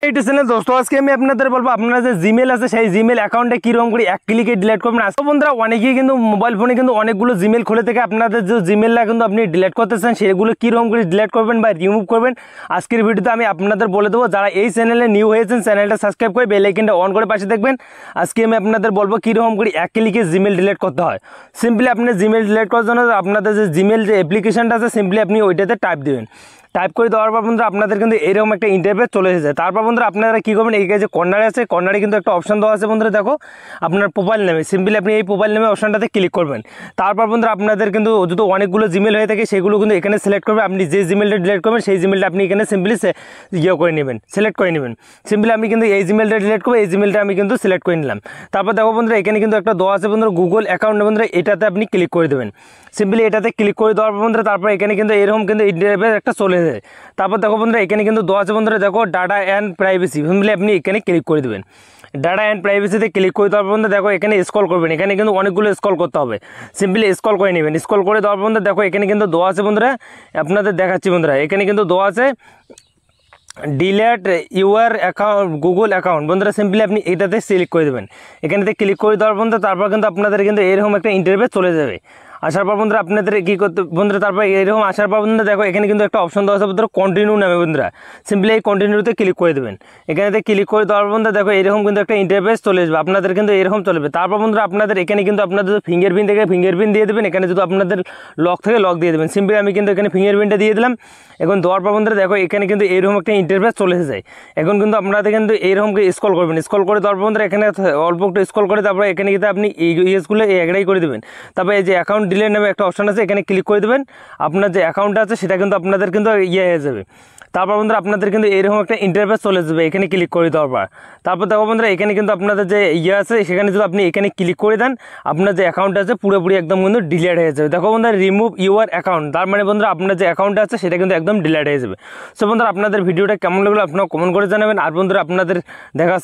दोस्तों आज के আমি আপনাদের বলবো আপনারা যে জিমেল আছে সেই জিমেল অ্যাকাউন্টে কি রকম করে এক ক্লিকে ডিলিট করবেন। আজকে বন্ধুরা অনেকেই কিন্তু মোবাইল ফোনে কিন্তু অনেকগুলো জিমেল খুলে থেকে আপনাদের যে জিমেলটা কিন্তু আপনি ডিলিট করতেছেন সেগুলো কি রকম করে ডিলিট করবেন বা রিমুভ করবেন আজকের ভিডিওতে আমি আপনাদের বলে দেবো। যারা এই চ্যানেলে নিউ হয়েছেন চ্যানেলটা সাবস্ক্রাইব করে বেল আইকনটা অন করে পাশে দেখবেন। আজকে আমি আপনাদের বলবো কি রকম করে এক ক্লিকে জিমেল ডিলিট করতে হয়। সিম্পলি আপনি জিমেল ডিলিট করার জন্য আপনাদের যে জিমেল যে অ্যাপ্লিকেশনটা আছে সিম্পলি আপনি ওইটাতে টাইপ দিবেন। টাইপ করে দেওয়ার পর বন্ধুরা আপনাদের কিন্তু এরকম একটা ইন্টারফেস চলে এসেছে। তারপর বন্ধুরা আপনারা কী করবেন, এই যে কর্নারে আছে কর্নারে কিন্তু একটা অপশন দেওয়া আছে বন্ধুরা, দেখো আপনার প্রোফাইল নেমে সিম্পলি আপনি এই প্রোফাইল নেমে অপশনটাতে ক্লিক করবেন। তারপর বন্ধুরা আপনাদের কিন্তু যদি অনেকগুলো জিমেল হয়ে থাকে সেগুলো কিন্তু এখানে সিলেক্ট করবেন। আপনি যে জিমেলটা ডিলিট করবেন সেই জিমেলটা আপনি এখানে সিম্পলি করে নেবেন, সিলেক্ট করে নেবেন। সিম্পলি আমি কিন্তু এই জিমেলটা ডিলিট করবো, এই জিমেলটা আমি কিন্তু সিলেক্ট করে নিলাম। তারপর দেখো বন্ধুরা এখানে কিন্তু একটা দেওয়া আছে বন্ধুরা গুগল অ্যাকাউন্ট, বন্ধুরা এটাতে আপনি ক্লিক করে দেবেন। সিম্পলি এটাতে ক্লিক করে দেওয়ার পর বন্ধুরা তারপর এখানে কিন্তু এরকম কিন্তু ইন্টারফেস একটা চলে যায়। তারপর দেখো বন্ধুরা এখানে কিন্তু দেওয়া আছে বন্ধুরা, দেখো ডাটা অ্যান্ড প্রাইভেসি, সিম্পলি আপনি এখানে ক্লিক করে দেবেন। ডাটা অ্যান্ড প্রাইভেসিতে ক্লিক করে দেওয়ার বন্ধুরা দেখো এখানে স্ক্রল করবেন, এখানে কিন্তু অনেকগুলো স্ক্রল করতে হবে। সিম্পলি স্ক্রল করে নেবেন। স্ক্রল করে দেওয়ার বন্ধুরা দেখো এখানে কিন্তু দেওয়া আছে বন্ধুরা, আপনাদের দেখাচ্ছি বন্ধুরা, এখানে কিন্তু দেওয়া আছে delete your account Google account. বন্ধুরা সিম্পলি আপনি এটাতে সিলেক্ট করে দেবেন। এখানেতে ক্লিক করে দেওয়ার বন্ধুরা তারপর কিন্তু আপনাদের কিন্তু এরকম একটা ইন্টারফেস চলে যাবে। আসার পর বন্ধুরা আপনাদের কী করতে বন্ধুরা তারপর এরকম আসার পর বন্ধুরা দেখো এখানে কিন্তু একটা অপশন দেওয়া আছে বন্ধুরা কন্টিনিউ নামে। বন্ধুরা সিম্পলি এই কন্টিনিউতে ক্লিক করে দেবেন। এখানেতে ক্লিক করে দেওয়ার বন্ধুরা দেখো এরকম কিন্তু একটা ইন্টারফেস চলে আসবে, আপনাদের কিন্তু এরকম চলবে। তারপর বন্ধুরা আপনাদের এখানে কিন্তু আপনাদের ফিঙ্গারপ্রিন্ট থেকে ফিঙ্গারপ্রিন্ট দিয়ে দেবেন, এখানে যদি আপনাদের লক থেকে লক দিয়ে দেবেন। সিম্পলি আমি কিন্তু এখানে ফিঙ্গারপ্রিন্টটা দিয়ে দিলাম। এখন দেওয়ার পর বন্ধুরা দেখো এখানে কিন্তু এরকম একটা ইন্টারফেস চলে যায়। এখন কিন্তু আপনাদের কিন্তু এরকম স্ক্রল করবেন। স্ক্রল করে দেওয়ার বন্ধুরা এখানে অল্প একটু স্ক্রল করে তারপরে এখানে কিন্তু আপনি এই ইয়েসগুলো এগ্রাই করে দেবেন। তারপরে এই যে অ্যাকাউন্ট ডিলেট নামে একটা অপশন আছে, এখানে ক্লিক করে দেবেন। আপনার যে অ্যাকাউন্টটা আছে সেটা কিন্তু আপনাদের কিন্তু হয়ে যাবে। তারপর বন্ধুরা আপনাদের কিন্তু এরকম একটা ইন্টারফেস চলে যাবে এখানে ক্লিক করে দেওয়ার পর। তারপর দেখো বন্ধুরা এখানে কিন্তু আপনাদের যে আছে সেখানে যদি আপনি এখানে ক্লিক করে দেন আপনার যে অ্যাকাউন্ট আছে পুরোপুরি একদম কিন্তু ডিলিট হয়ে যাবে। দেখো বন্ধুরা রিমুভ ইউর অ্যাকাউন্ট, তার মানে বন্ধুরা আপনার যে অ্যাকাউন্ট আছে সেটা কিন্তু একদম ডিলিট হয়ে যাবে। সো বন্ধুরা আপনাদের ভিডিওটা কেমন লাগলো আপনারা কমেন্ট করে জানাবেন। আর বন্ধুরা আপনাদের দেখা